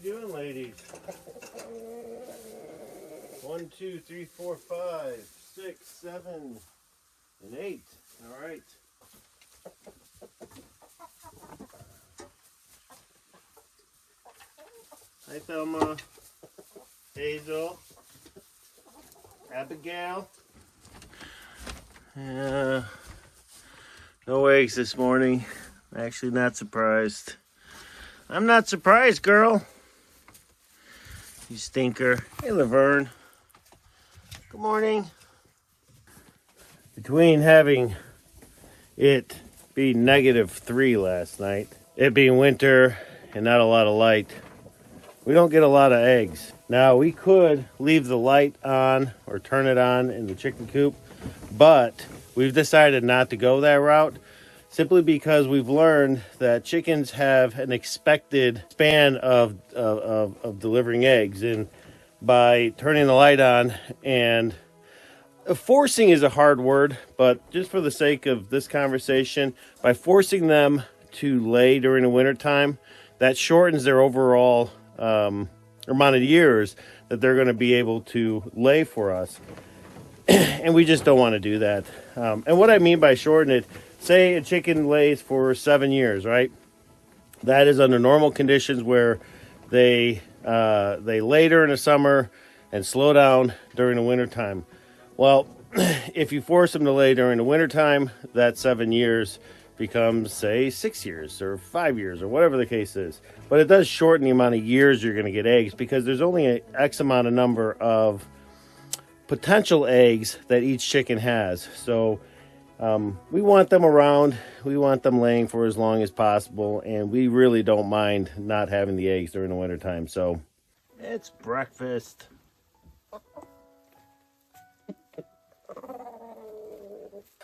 doing, ladies? 1, 2, 3, 4, 5, 6, 7, and 8. All right. Hi, Thelma. Hazel. Abigail. No eggs this morning. Actually, not surprised. I'm not surprised, girl. You stinker. Hey, Laverne. Good morning. Between having it be -3 last night, it being winter and not a lot of light, we don't get a lot of eggs. Now, we could leave the light on or turn it on in the chicken coop, but we've decided not to go that route simply because we've learned that chickens have an expected span of delivering eggs. And by turning the light on and forcing is a hard word, but just for the sake of this conversation, by forcing them to lay during the wintertime, that shortens their overall amount of years that they're going to be able to lay for us. And we just don't want to do that. And what I mean by shorten it, say a chicken lays for 7 years, right? That is under normal conditions where they lay during the summer and slow down during the wintertime. Well, if you force them to lay during the wintertime, that 7 years becomes, say, 6 years or 5 years or whatever the case is. But it does shorten the amount of years you're going to get eggs because there's only an X amount of number of potential eggs that each chicken has. So we want them around. We want them laying for as long as possible. And we really don't mind not having the eggs during the wintertime. So it's breakfast.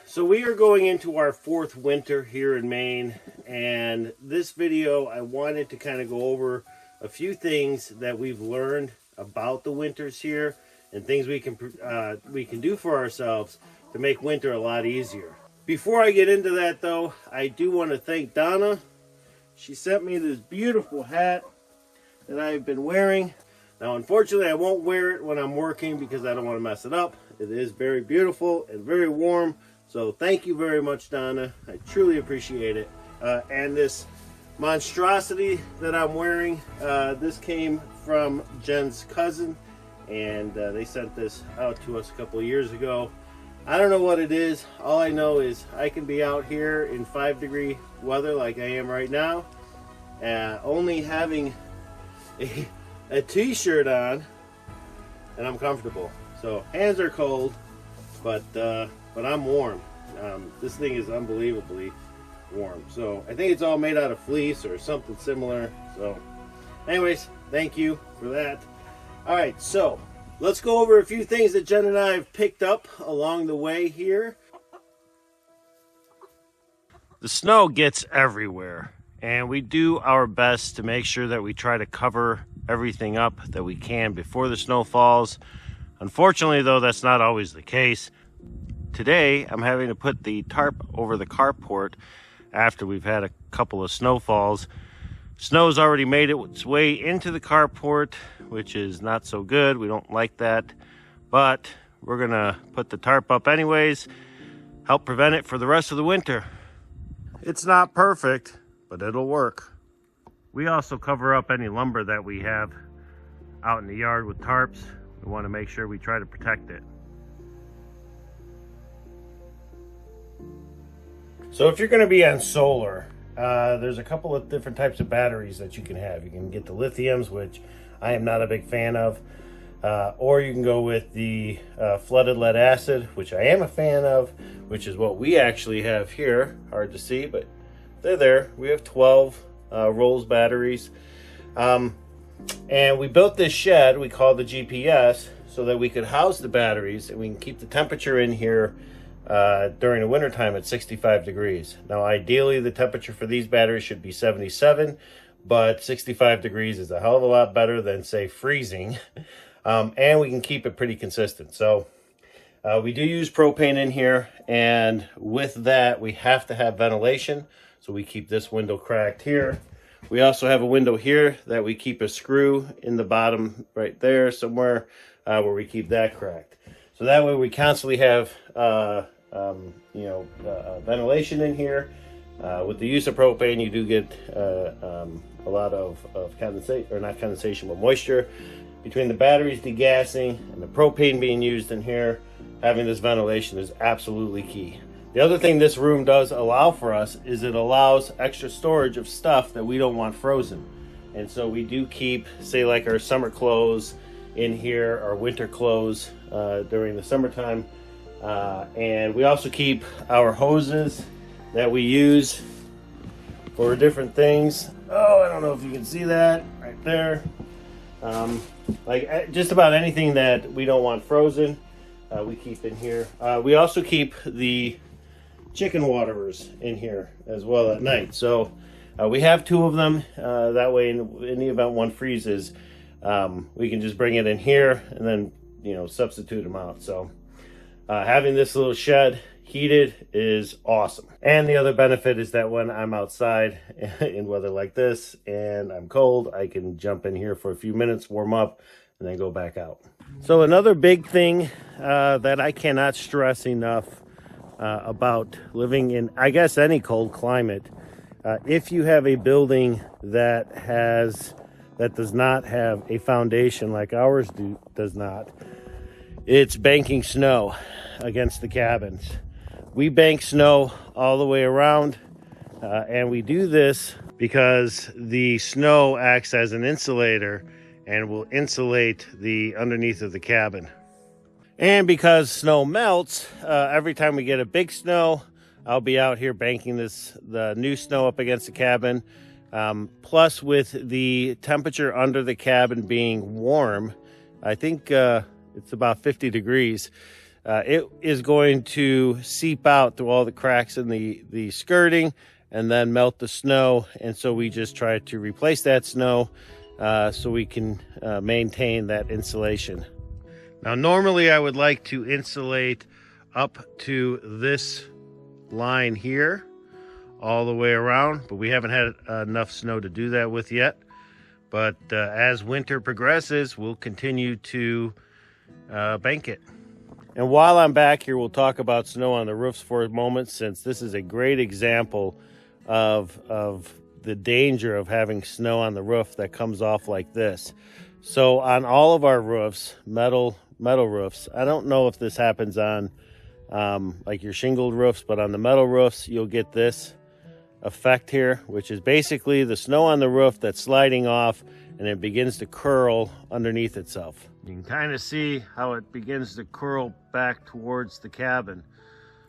So we are going into our 4th winter here in Maine, and this video I wanted to kind of go over a few things that we've learned about the winters here and things we can do for ourselves to make winter a lot easier. Before I get into that though, I do want to thank Donna. She sent me this beautiful hat that I've been wearing. Now unfortunately I won't wear it when I'm working because I don't want to mess it up. It is very beautiful and very warm. So thank you very much, Donna. I truly appreciate it. And this monstrosity that I'm wearing, this came from Jen's cousin, and they sent this out to us a couple of years ago. I don't know what it is. All I know is I can be out here in 5-degree weather like I am right now, only having a t-shirt on, and I'm comfortable. So hands are cold, but I'm warm. This thing is unbelievably warm. So I think it's all made out of fleece or something similar. So anyways, thank you for that. All right, so let's go over a few things that Jen and I have picked up along the way here. The snow gets everywhere, and we do our best to make sure that we try to cover everything up that we can before the snow falls. Unfortunately, though, that's not always the case. Today, I'm having to put the tarp over the carport after we've had a couple of snowfalls. Snow's already made its way into the carport, which is not so good. We don't like that, but we're gonna put the tarp up anyways, help prevent it for the rest of the winter. It's not perfect, but it'll work. We also cover up any lumber that we have out in the yard with tarps. We want to make sure we try to protect it. So if you're going to be on solar, there's a couple of different types of batteries that you can have. You can get the lithiums, which I am not a big fan of, or you can go with the flooded lead acid, which I am a fan of, which is what we actually have here. Hard to see, but they're there. We have 12 Rolls batteries. And we built this shed we call the GPS so that we could house the batteries and we can keep the temperature in here during the wintertime at 65 degrees. Now ideally the temperature for these batteries should be 77, but 65 degrees is a hell of a lot better than say freezing. And we can keep it pretty consistent. So we do use propane in here, and with that we have to have ventilation, so we keep this window cracked here. We also have a window here that we keep a screw in the bottom right there somewhere where we keep that cracked. So that way we constantly have ventilation in here. With the use of propane, you do get a lot of condensation, or not condensation, but moisture between the batteries degassing and the propane being used in here. Having this ventilation is absolutely key. The other thing this room does allow for us is it allows extra storage of stuff that we don't want frozen. And so we do keep, say, like our summer clothes in here, our winter clothes during the summertime. And we also keep our hoses that we use for different things. Oh, I don't know if you can see that right there. Like just about anything that we don't want frozen, we keep in here. We also keep the chicken waterers in here as well at night. So we have 2 of them. That way, in the event one freezes, we can just bring it in here and then, substitute them out. So having this little shed heated is awesome. And the other benefit is that when I'm outside in weather like this and I'm cold, I can jump in here for a few minutes, warm up, and then go back out. So another big thing that I cannot stress enough about living in, I guess, any cold climate, if you have a building that does not have a foundation like ours does not, it's banking snow against the cabins. We bank snow all the way around, and we do this because the snow acts as an insulator and will insulate the underneath of the cabin. And because snow melts, every time we get a big snow, I'll be out here banking the new snow up against the cabin. Plus, with the temperature under the cabin being warm, I think it's about 50 degrees. It is going to seep out through all the cracks in the skirting and then melt the snow. And so we just try to replace that snow so we can maintain that insulation. Now, normally I would like to insulate up to this line here all the way around, but we haven't had enough snow to do that with yet. But as winter progresses, we'll continue to bank it. And while I'm back here, we'll talk about snow on the roofs for a moment, since this is a great example of the danger of having snow on the roof that comes off like this. So on all of our roofs, metal roofs, I don't know if this happens on like your shingled roofs, but on the metal roofs, you'll get this effect here, which is basically the snow on the roof that's sliding off and it begins to curl underneath itself. You can kind of see how it begins to curl back towards the cabin.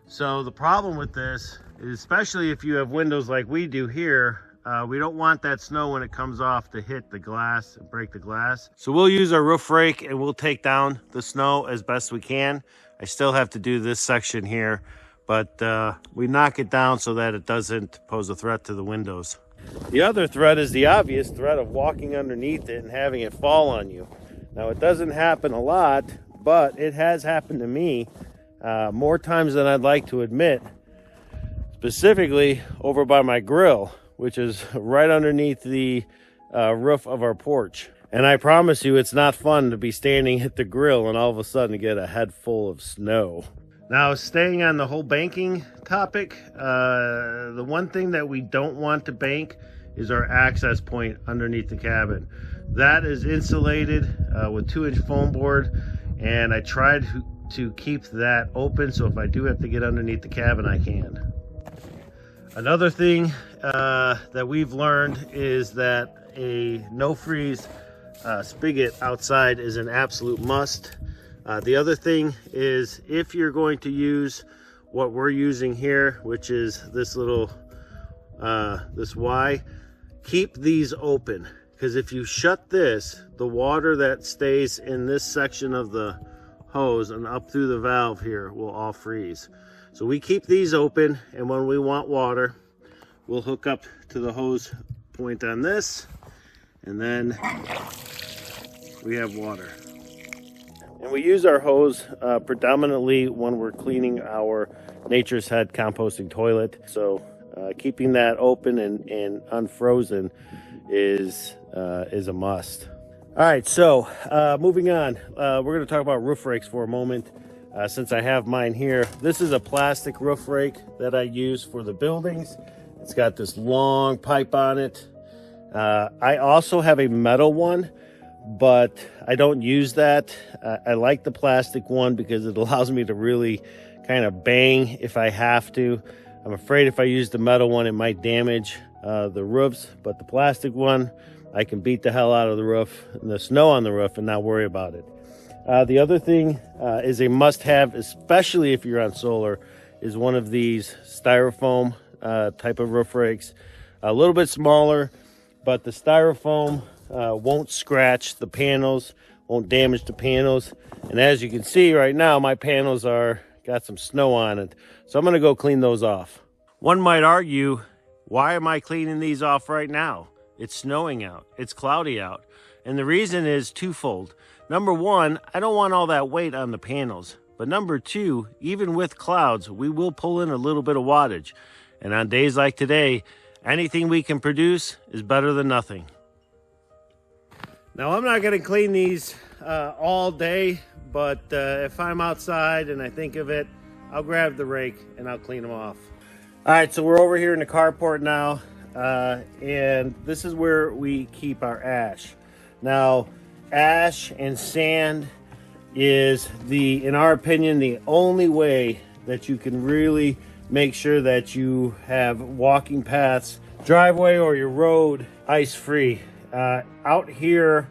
So the problem with this is, especially if you have windows like we do here, we don't want that snow when it comes off to hit the glass and break the glass. So we'll use our roof rake and we'll take down the snow as best we can. I still have to do this section here, but we knock it down so that it doesn't pose a threat to the windows. The other threat is the obvious threat of walking underneath it and having it fall on you. Now, it doesn't happen a lot, but it has happened to me more times than I'd like to admit, specifically over by my grill, which is right underneath the roof of our porch. And I promise you, it's not fun to be standing at the grill and all of a sudden get a head full of snow. Now, staying on the whole banking topic, the one thing that we don't want to bank is our access point underneath the cabin. That is insulated with 2-inch foam board, and I tried to keep that open, so if I do have to get underneath the cabin, I can. Another thing that we've learned is that a no-freeze spigot outside is an absolute must. The other thing is, if you're going to use what we're using here, which is this little this Y, keep these open, because if you shut this, the water that stays in this section of the hose and up through the valve here will all freeze. So we keep these open, and when we want water, we'll hook up to the hose point on this, and then we have water. And we use our hose predominantly when we're cleaning our Nature's Head composting toilet. So keeping that open and unfrozen is a must. All right, so moving on, we're going to talk about roof rakes for a moment. Since I have mine here, this is a plastic roof rake that I use for the buildings. It's got this long pipe on it. I also have a metal one, but I don't use that. I like the plastic one because it allows me to really kind of bang if I have to. I'm afraid if I use the metal one, it might damage the roofs, but the plastic one, I can beat the hell out of the roof and the snow on the roof and not worry about it. The other thing is a must-have, especially if you're on solar, is one of these styrofoam type of roof rakes. A little bit smaller, but the styrofoam won't scratch the panels, won't damage the panels. And as you can see right now, my panels got some snow on it. So I'm gonna go clean those off. One might argue, why am I cleaning these off right now? It's snowing out, it's cloudy out. And the reason is twofold. Number one, I don't want all that weight on the panels. But number two, even with clouds, we will pull in a little bit of wattage. And on days like today, anything we can produce is better than nothing. Now, I'm not gonna clean these all day, but if I'm outside and I think of it, I'll grab the rake and I'll clean them off. All right, so we're over here in the carport now. And this is where we keep our ash. Now, ash and sand is in our opinion, the only way that you can really make sure that you have walking paths, driveway or your road ice-free. Out here,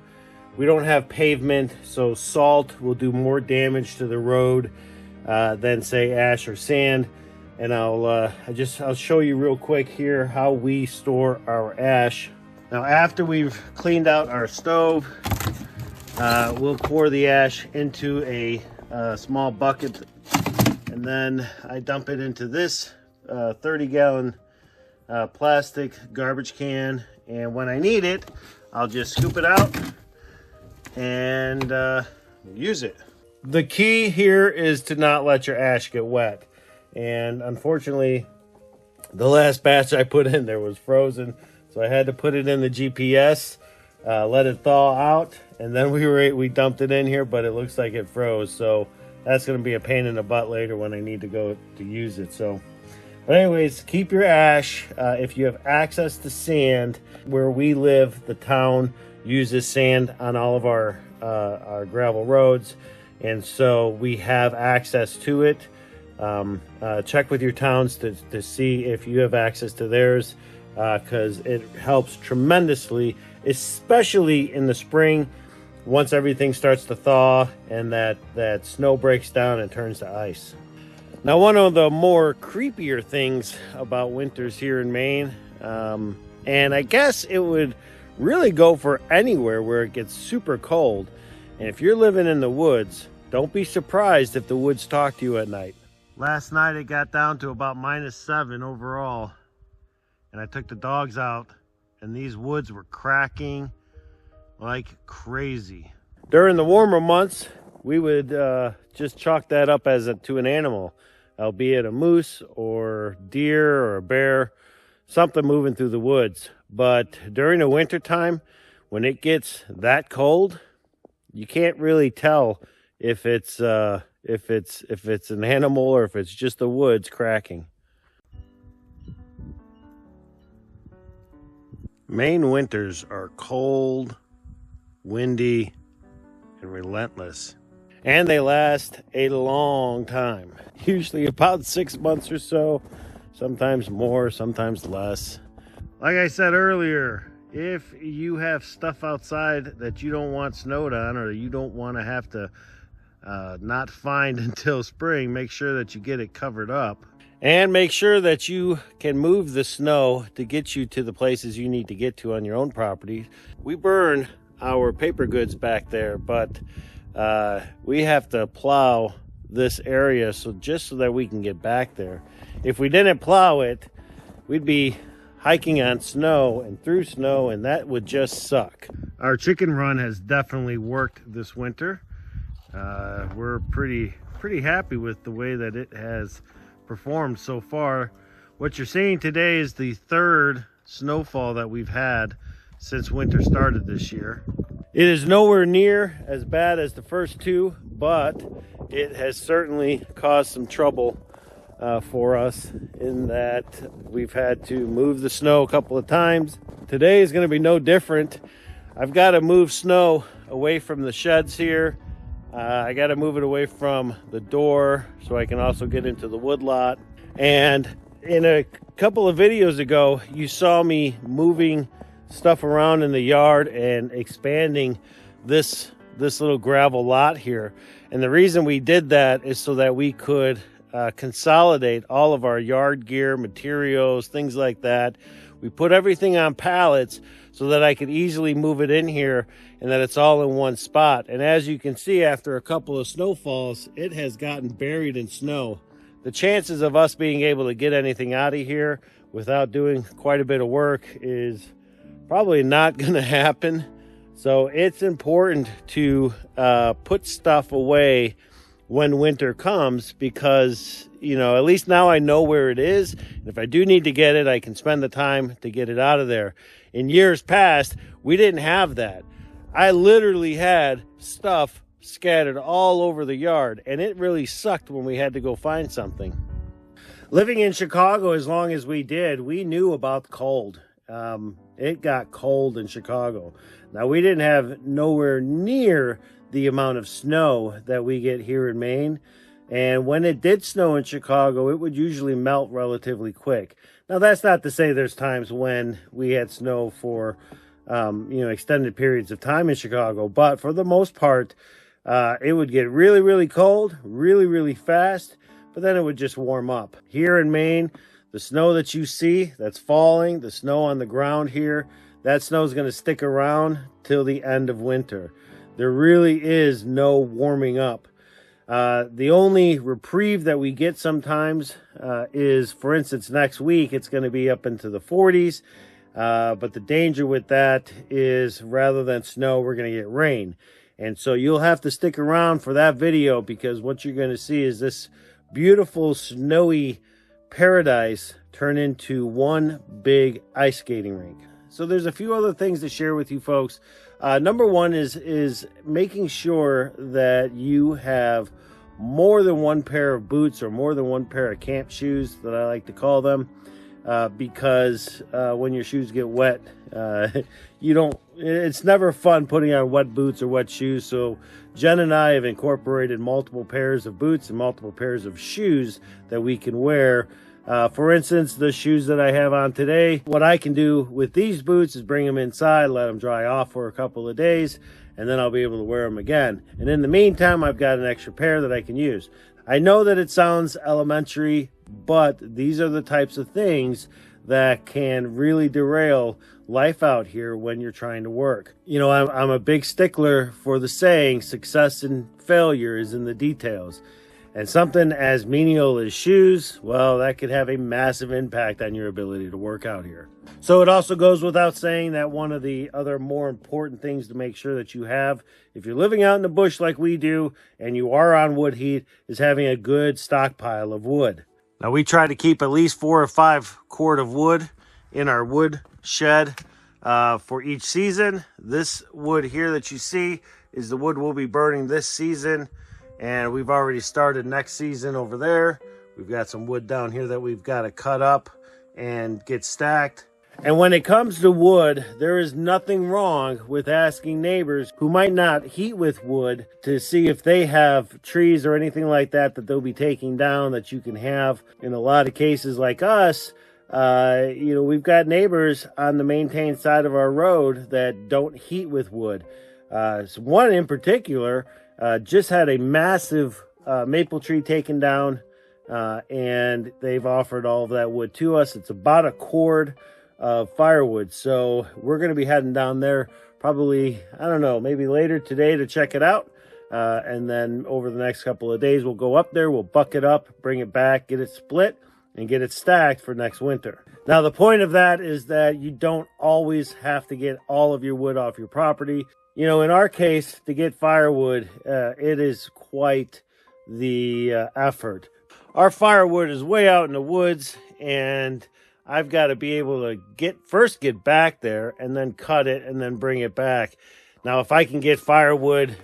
we don't have pavement, so salt will do more damage to the road than say ash or sand. And I'll show you real quick here how we store our ash. Now, after we've cleaned out our stove, we'll pour the ash into a small bucket, and then I dump it into this 30-gallon plastic garbage can. And when I need it, I'll just scoop it out and use it. The key here is to not let your ash get wet. And unfortunately, the last batch I put in there was frozen, so I had to put it in the GPS, let it thaw out, and then we dumped it in here, but it looks like it froze. So that's going to be a pain in the butt later when I need to go to use it. So, but anyways, keep your ash. If you have access to sand, where we live, the town uses sand on all of our gravel roads, and so we have access to it. Check with your towns to see if you have access to theirs, because it helps tremendously, especially in the spring once everything starts to thaw and that snow breaks down and turns to ice. Now, one of the more creepier things about winters here in Maine, and I guess it would really go for anywhere where it gets super cold, and if you're living in the woods, don't be surprised if the woods talk to you at night. Last night it got down to about -7 overall, and I took the dogs out, and these woods were cracking like crazy. During the warmer months, we would just chalk that up to an animal, albeit a moose or deer or a bear, something moving through the woods. But during the winter time, when it gets that cold, you can't really tell if it's an animal or if it's just the woods cracking. Maine winters are cold, windy, and relentless. And they last a long time. Usually about 6 months or so. Sometimes more, sometimes less. Like I said earlier, if you have stuff outside that you don't want snowed on, or you don't want to have to not find until spring, make sure that you get it covered up. And make sure that you can move the snow to get you to the places you need to get to on your own property. We burn our paper goods back there, but we have to plow this area just so that we can get back there. If we didn't plow it, we'd be hiking on snow and through snow, and that would just suck. Our chicken run has definitely worked this winter. We're pretty happy with the way that it has performed so far. What you're seeing today is the third snowfall that we've had since winter started this year. It is nowhere near as bad as the first two, but it has certainly caused some trouble for us in that we've had to move the snow a couple of times. Today is going to be no different. I've got to move snow away from the sheds here. I got to move it away from the door so I can also get into the woodlot. And in a couple of videos ago, you saw me moving stuff around in the yard and expanding this little gravel lot here. And the reason we did that is so that we could consolidate all of our yard gear, materials, things like that. We put everything on pallets so that I could easily move it in here and that it's all in one spot. And as you can see, after a couple of snowfalls, it has gotten buried in snow. The chances of us being able to get anything out of here without doing quite a bit of work is probably not going to happen. So it's important to put stuff away when winter comes because, you know, at least now I know where it is. And if I do need to get it, I can spend the time to get it out of there. In years past, we didn't have that. I literally had stuff scattered all over the yard, and it really sucked when we had to go find something. Living in Chicago as long as we did, we knew about cold. It got cold in Chicago. Now, we didn't have nowhere near the amount of snow that we get here in Maine. And when it did snow in Chicago, it would usually melt relatively quick. Now, that's not to say there's times when we had snow for, extended periods of time in Chicago. But for the most part, it would get really, really cold, really, really fast. But then it would just warm up. Here in Maine, the snow that you see that's falling, the snow on the ground here, that snow is going to stick around till the end of winter. There really is no warming up. The only reprieve that we get sometimes is, for instance, next week, it's going to be up into the 40s. But the danger with that is rather than snow, we're going to get rain. And so you'll have to stick around for that video because what you're going to see is this beautiful snowy paradise turn into one big ice skating rink. So there's a few other things to share with you folks. Number one is making sure that you have more than one pair of boots or more than one pair of camp shoes that I like to call them, because when your shoes get wet, it's never fun putting on wet boots or wet shoes. So Jen and I have incorporated multiple pairs of boots and multiple pairs of shoes that we can wear. For instance, the shoes that I have on today, what I can do with these boots is bring them inside, let them dry off for a couple of days, and then I'll be able to wear them again. And in the meantime, I've got an extra pair that I can use. I know that it sounds elementary, but these are the types of things that can really derail life out here when you're trying to work. You know, I'm a big stickler for the saying, success and failure is in the details. And something as menial as shoes, well, that could have a massive impact on your ability to work out here. So it also goes without saying that one of the other more important things to make sure that you have, if you're living out in the bush like we do, and you are on wood heat, is having a good stockpile of wood. Now, we try to keep at least 4 or 5 cord of wood in our wood shed for each season. This wood here that you see is the wood we'll be burning this season. And we've already started next season over there. We've got some wood down here that we've got to cut up and get stacked. And when it comes to wood, there is nothing wrong with asking neighbors who might not heat with wood to see if they have trees or anything like that that they'll be taking down that you can have. In a lot of cases like us, we've got neighbors on the maintained side of our road that don't heat with wood. So one in particular just had a massive maple tree taken down, and they've offered all of that wood to us. It's about a cord of firewood. So we're going to be heading down there probably, I don't know, maybe later today to check it out. And then over the next couple of days, we'll go up there, we'll buck it up, bring it back, get it split, and get it stacked for next winter. Now, the point of that is that you don't always have to get all of your wood off your property. You know, in our case, to get firewood, it is quite the effort. Our firewood is way out in the woods, and I've got to be able to first get back there and then cut it and then bring it back. Now, if I can get firewood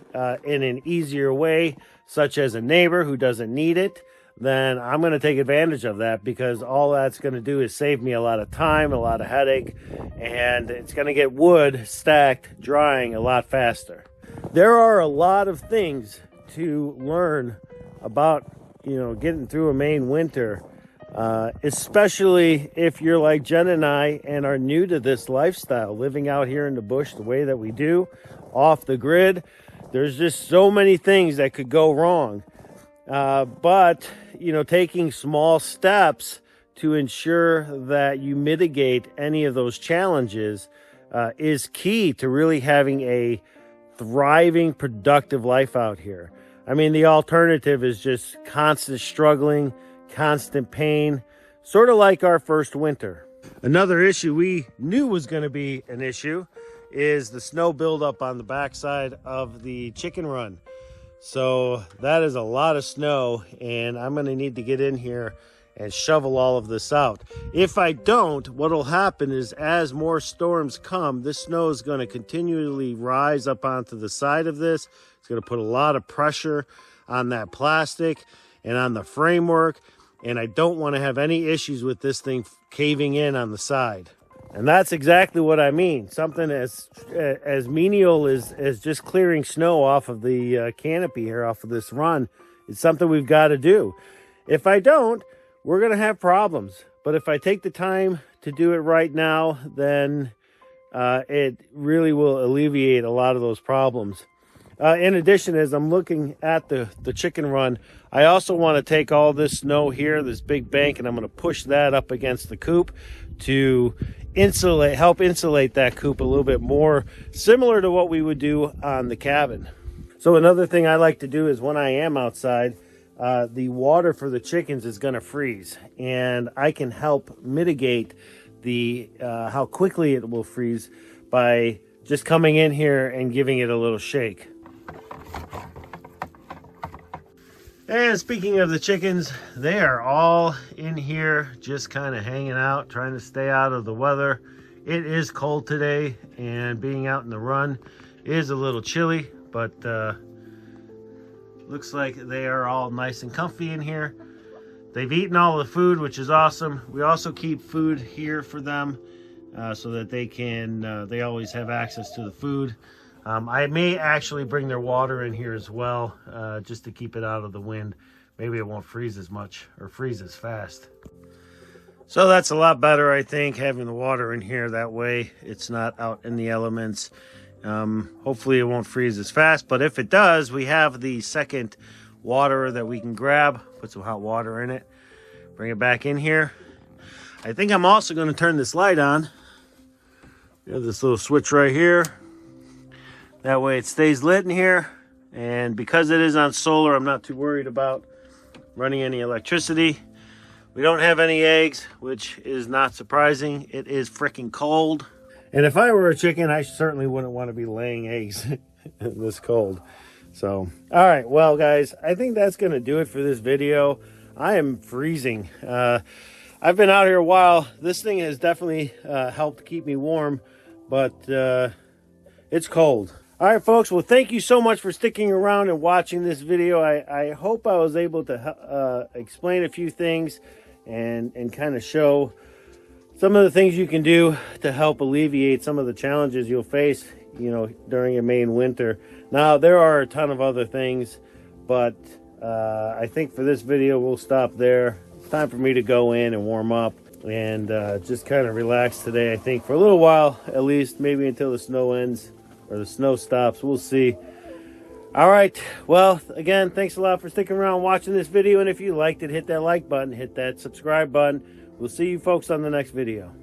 in an easier way, such as a neighbor who doesn't need it, then I'm going to take advantage of that, because all that's going to do is save me a lot of time, a lot of headache, and it's going to get wood stacked drying a lot faster. There are a lot of things to learn about, getting through a Maine winter, especially if you're like Jen and I and are new to this lifestyle, living out here in the bush the way that we do, off the grid. There's just so many things that could go wrong. But taking small steps to ensure that you mitigate any of those challenges is key to really having a thriving, productive life out here. I mean, the alternative is just constant struggling, constant pain, sort of like our first winter. Another issue we knew was going to be an issue is the snow buildup on the backside of the chicken run. So that is a lot of snow, and I'm going to need to get in here and shovel all of this out. If I don't, what will happen is, as more storms come, this snow is going to continually rise up onto the side of this. It's going to put a lot of pressure on that plastic and on the framework, and I don't want to have any issues with this thing caving in on the side. And that's exactly what I mean. Something as menial as just clearing snow off of the canopy here, off of this run, is something we've got to do. If I don't, we're going to have problems. But if I take the time to do it right now, then it really will alleviate a lot of those problems. In addition, as I'm looking at the chicken run, I also want to take all this snow here, this big bank, and I'm going to push that up against the coop to help insulate that coop a little bit more, similar to what we would do on the cabin. So another thing I like to do is, when I am outside, the water for the chickens is going to freeze, and I can help mitigate how quickly it will freeze by just coming in here and giving it a little shake. And speaking of the chickens, they are all in here just kind of hanging out, trying to stay out of the weather. It is cold today, and being out in the run is a little chilly, but looks like they are all nice and comfy in here. They've eaten all the food, which is awesome. We also keep food here for them so that they always have access to the food. I may actually bring their water in here as well, just to keep it out of the wind. Maybe it won't freeze as much or freeze as fast. So that's a lot better, I think, having the water in here. That way it's not out in the elements. Hopefully it won't freeze as fast, but if it does, we have the second water that we can grab, put some hot water in it, bring it back in here. I think I'm also going to turn this light on. We have this little switch right here. That way it stays lit in here, and because it is on solar, I'm not too worried about running any electricity. We don't have any eggs, which is not surprising. It is freaking cold. And if I were a chicken, I certainly wouldn't want to be laying eggs this cold. So, all right, well, guys, I think that's going to do it for this video. I am freezing. I've been out here a while. This thing has definitely helped keep me warm, but it's cold. All right, folks, well, thank you so much for sticking around and watching this video. I hope I was able to explain a few things and kind of show some of the things you can do to help alleviate some of the challenges you'll face, during a Maine winter. Now, there are a ton of other things, but I think for this video, we'll stop there. It's time for me to go in and warm up and just kind of relax today, I think, for a little while, at least, maybe until the snow ends. Or the snow stops. We'll see. All right. Well, again, thanks a lot for sticking around watching this video. And if you liked it, hit that like button, hit that subscribe button. We'll see you folks on the next video.